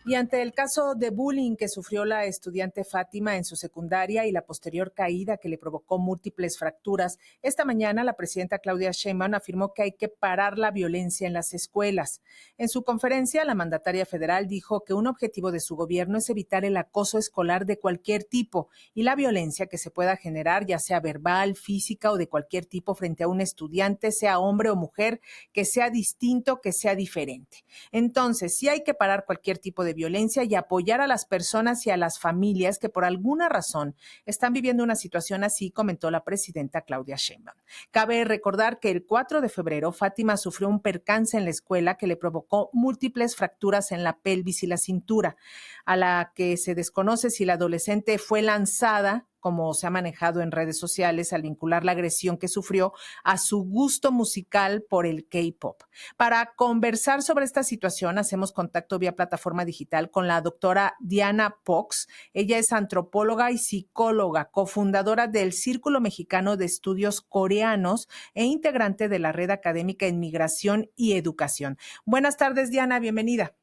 Y ante el caso de bullying que sufrió la estudiante Fátima en su secundaria y la posterior caída que le provocó múltiples fracturas, esta mañana la presidenta Claudia Sheinbaum afirmó que hay que parar la violencia en las escuelas. En su conferencia, la mandataria federal dijo que un objetivo de su gobierno es evitar el acoso escolar de cualquier tipo y la violencia que se pueda generar, ya sea verbal, física o de cualquier tipo frente a un estudiante, sea hombre o mujer, que sea distinto, que sea diferente. Entonces, sí hay que parar cualquier tipo de violencia y apoyar a las personas y a las familias que por alguna razón están viviendo una situación así, comentó la presidenta Claudia Sheinbaum. Cabe recordar que el 4 de febrero Fátima sufrió un percance en la escuela que le provocó múltiples fracturas en la pelvis y la cintura, a la que se desconoce si la adolescente fue lanzada, como se ha manejado en redes sociales, al vincular la agresión que sufrió a su gusto musical por el K-pop. Para conversar sobre esta situación, hacemos contacto vía plataforma digital con la doctora Diana Pox. Ella es antropóloga y psicóloga, cofundadora del Círculo Mexicano de Estudios Coreanos e integrante de la Red Académica en Migración y Educación. Buenas tardes, Diana, bienvenida.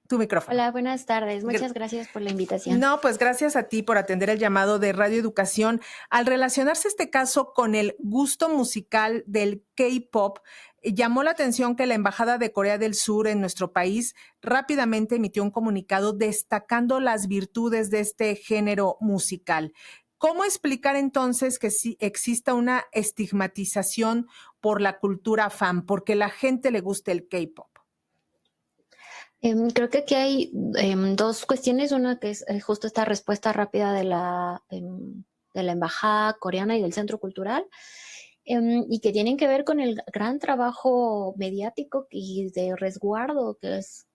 Tu micrófono. Hola, buenas tardes. Muchas gracias por la invitación. No, pues gracias a ti por atender el llamado de Radio Educación. Al relacionarse este caso con el gusto musical del K-pop, llamó la atención que la Embajada de Corea del Sur en nuestro país rápidamente emitió un comunicado destacando las virtudes de este género musical. ¿Cómo explicar entonces que sí exista una estigmatización por la cultura fan, porque la gente le gusta el K-pop? Creo que aquí hay dos cuestiones. Una que es justo esta respuesta rápida de la embajada coreana y del centro cultural, y que tienen que ver con el gran trabajo mediático y de resguardo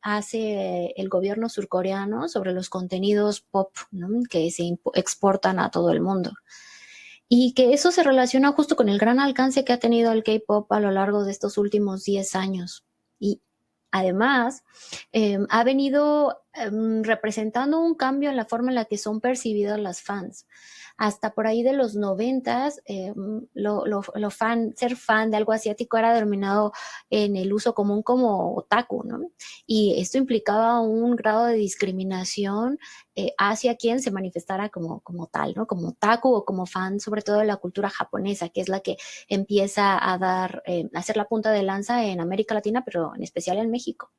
hace el gobierno surcoreano sobre los contenidos pop, ¿no?, que se exportan a todo el mundo. Y que eso se relaciona justo con el gran alcance que ha tenido el K-pop a lo largo de estos últimos 10 años. Y además, ha venido representando un cambio en la forma en la que son percibidas las fans. Hasta por ahí de los 90s, ser fan de algo asiático era denominado en el uso común como otaku, ¿no? Y esto implicaba un grado de discriminación hacia quien se manifestara como tal, ¿no? Como otaku o como fan, sobre todo de la cultura japonesa, que es la que empieza a ser la punta de lanza en América Latina, pero en especial en México.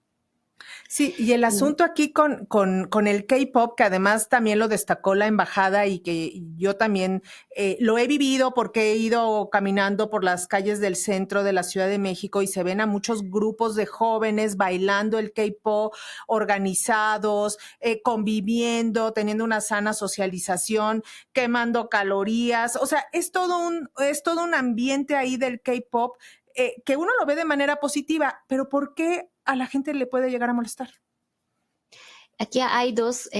Sí, y el asunto aquí con el K-pop, que además también lo destacó la embajada y que yo también lo he vivido porque he ido caminando por las calles del centro de la Ciudad de México y se ven a muchos grupos de jóvenes bailando el K-pop, organizados, conviviendo, teniendo una sana socialización, quemando calorías. O sea, es todo un ambiente ahí del K-pop que uno lo ve de manera positiva, pero ¿por qué a la gente le puede llegar a molestar? Aquí hay dos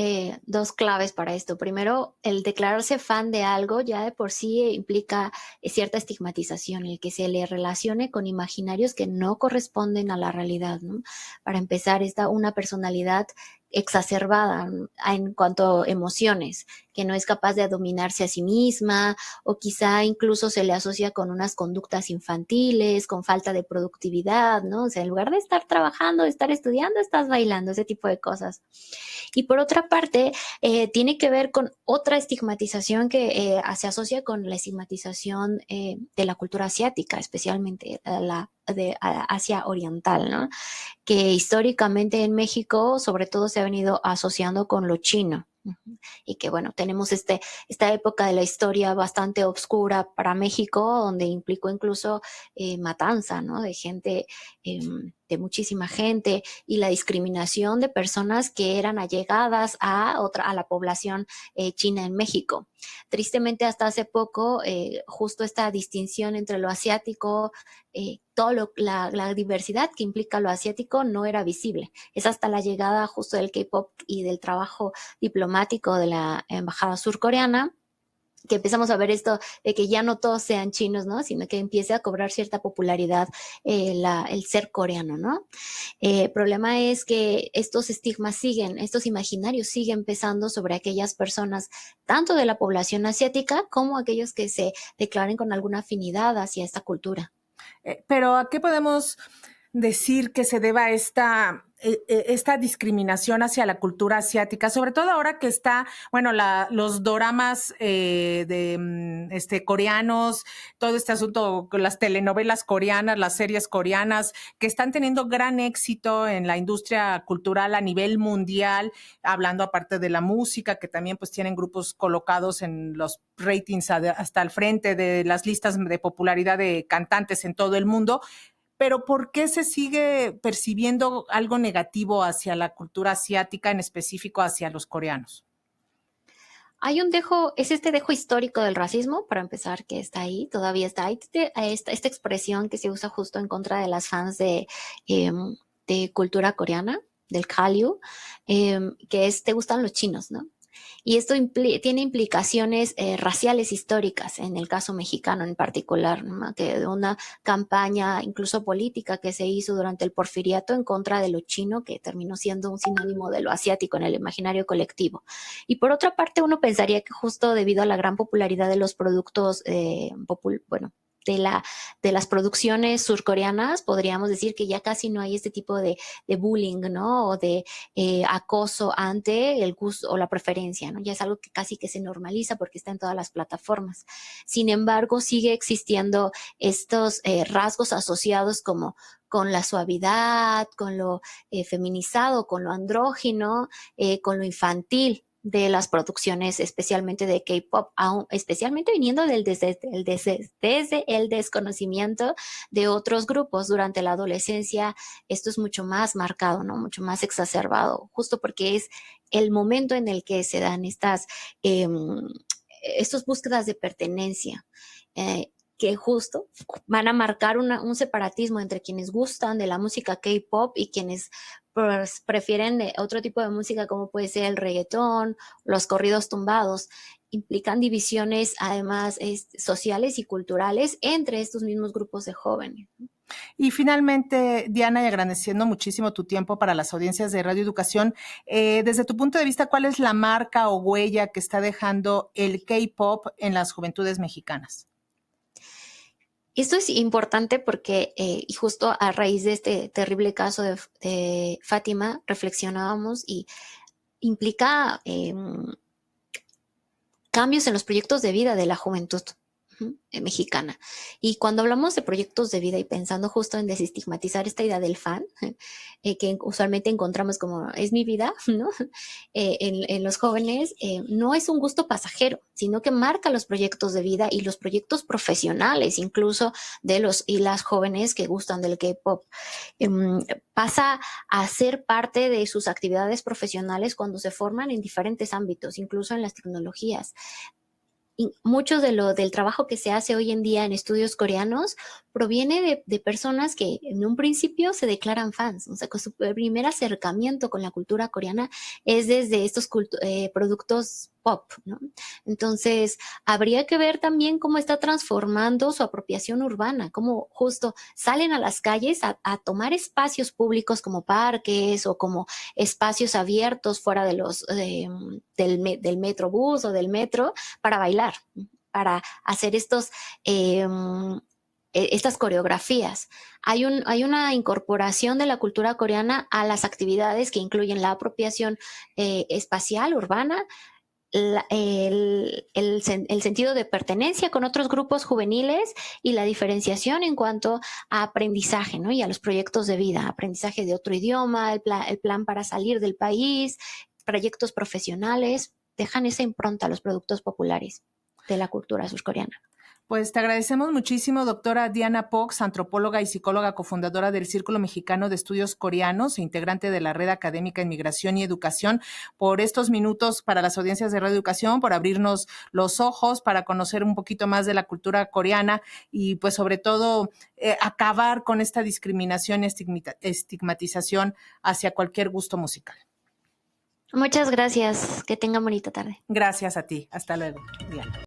claves para esto. Primero, el declararse fan de algo ya de por sí implica cierta estigmatización, el que se le relacione con imaginarios que no corresponden a la realidad, ¿no? Para empezar, una personalidad exacerbada en cuanto a emociones, que no es capaz de dominarse a sí misma, o quizá incluso se le asocia con unas conductas infantiles, con falta de productividad, ¿no? O sea, en lugar de estar trabajando, de estar estudiando, estás bailando, ese tipo de cosas. Y por otra parte, tiene que ver con otra estigmatización que se asocia con la estigmatización de la cultura asiática, especialmente de Asia Oriental, ¿no? Que históricamente en México sobre todo se ha venido asociando con lo chino. Y que bueno, tenemos esta época de la historia bastante oscura para México, donde implicó incluso matanza, ¿no?, de gente, de muchísima gente, y la discriminación de personas que eran allegadas a la población china en México. Tristemente, hasta hace poco, justo esta distinción entre lo asiático, la diversidad que implica lo asiático no era visible. Es hasta la llegada justo del K-pop y del trabajo diplomático de la embajada surcoreana que empezamos a ver esto de que ya no todos sean chinos, ¿no?, sino que empiece a cobrar cierta popularidad el ser coreano, ¿no? El problema es que estos estigmas estos imaginarios siguen pesando sobre aquellas personas, tanto de la población asiática como aquellos que se declaren con alguna afinidad hacia esta cultura. Pero ¿a qué podemos decir que se deba esta discriminación hacia la cultura asiática, sobre todo ahora que está, bueno, los doramas coreanos, todo este asunto con las telenovelas coreanas, las series coreanas, que están teniendo gran éxito en la industria cultural a nivel mundial, hablando aparte de la música, que también pues tienen grupos colocados en los ratings hasta el frente de las listas de popularidad de cantantes en todo el mundo. Pero ¿por qué se sigue percibiendo algo negativo hacia la cultura asiática, en específico hacia los coreanos? Hay un dejo, es este dejo histórico del racismo, para empezar, que está ahí, todavía está ahí, esta expresión que se usa justo en contra de las fans de cultura coreana, del Hallyu, que es, te gustan los chinos, ¿no? Y esto tiene implicaciones raciales históricas, en el caso mexicano en particular, ¿no? Que de una campaña incluso política que se hizo durante el porfiriato en contra de lo chino, que terminó siendo un sinónimo de lo asiático en el imaginario colectivo. Y por otra parte, uno pensaría que justo debido a la gran popularidad de los productos, de las producciones surcoreanas, podríamos decir que ya casi no hay este tipo de bullying, ¿no? O de acoso ante el gusto o la preferencia, ¿no? Ya es algo que casi que se normaliza porque está en todas las plataformas. Sin embargo, sigue existiendo estos rasgos asociados como con la suavidad, con lo feminizado, con lo andrógino, con lo infantil de las producciones, especialmente de K-pop, especialmente viniendo desde el desconocimiento de otros grupos durante la adolescencia. Esto es mucho más marcado, ¿no? Mucho más exacerbado, justo porque es el momento en el que se dan estas búsquedas de pertenencia. Que justo van a marcar un separatismo entre quienes gustan de la música K-pop y quienes pues, prefieren de otro tipo de música como puede ser el reggaetón, los corridos tumbados. Implican divisiones además sociales y culturales entre estos mismos grupos de jóvenes. Y finalmente, Diana, y agradeciendo muchísimo tu tiempo para las audiencias de Radio Educación, desde tu punto de vista, ¿cuál es la marca o huella que está dejando el K-pop en las juventudes mexicanas? Esto es importante porque, y justo a raíz de este terrible caso de Fátima, reflexionábamos y implica cambios en los proyectos de vida de la juventud mexicana. Y cuando hablamos de proyectos de vida y pensando justo en desestigmatizar esta idea del fan, que usualmente encontramos como es mi vida, ¿no? En los jóvenes, no es un gusto pasajero, sino que marca los proyectos de vida y los proyectos profesionales, incluso de los y las jóvenes que gustan del K-pop. Pasa a ser parte de sus actividades profesionales cuando se forman en diferentes ámbitos, incluso en las tecnologías. Y mucho del trabajo que se hace hoy en día en estudios coreanos proviene de personas que en un principio se declaran fans. O sea, que su primer acercamiento con la cultura coreana es desde estos productos pop, ¿no? Entonces, habría que ver también cómo está transformando su apropiación urbana, cómo justo salen a las calles a tomar espacios públicos como parques o como espacios abiertos fuera de del metrobús o del metro para bailar, para hacer estas coreografías. Hay una incorporación de la cultura coreana a las actividades que incluyen la apropiación espacial, urbana, el sentido de pertenencia con otros grupos juveniles y la diferenciación en cuanto a aprendizaje, ¿no? Y a los proyectos de vida, aprendizaje de otro idioma, el plan para salir del país, proyectos profesionales, dejan esa impronta a los productos populares de la cultura surcoreana. Pues te agradecemos muchísimo, doctora Diana Pox, antropóloga y psicóloga cofundadora del Círculo Mexicano de Estudios Coreanos e integrante de la Red Académica en Migración y Educación, por estos minutos para las audiencias de Radio Educación, por abrirnos los ojos para conocer un poquito más de la cultura coreana y pues sobre todo acabar con esta discriminación y estigmatización hacia cualquier gusto musical. Muchas gracias. Que tengan bonita tarde. Gracias a ti. Hasta luego, Diana.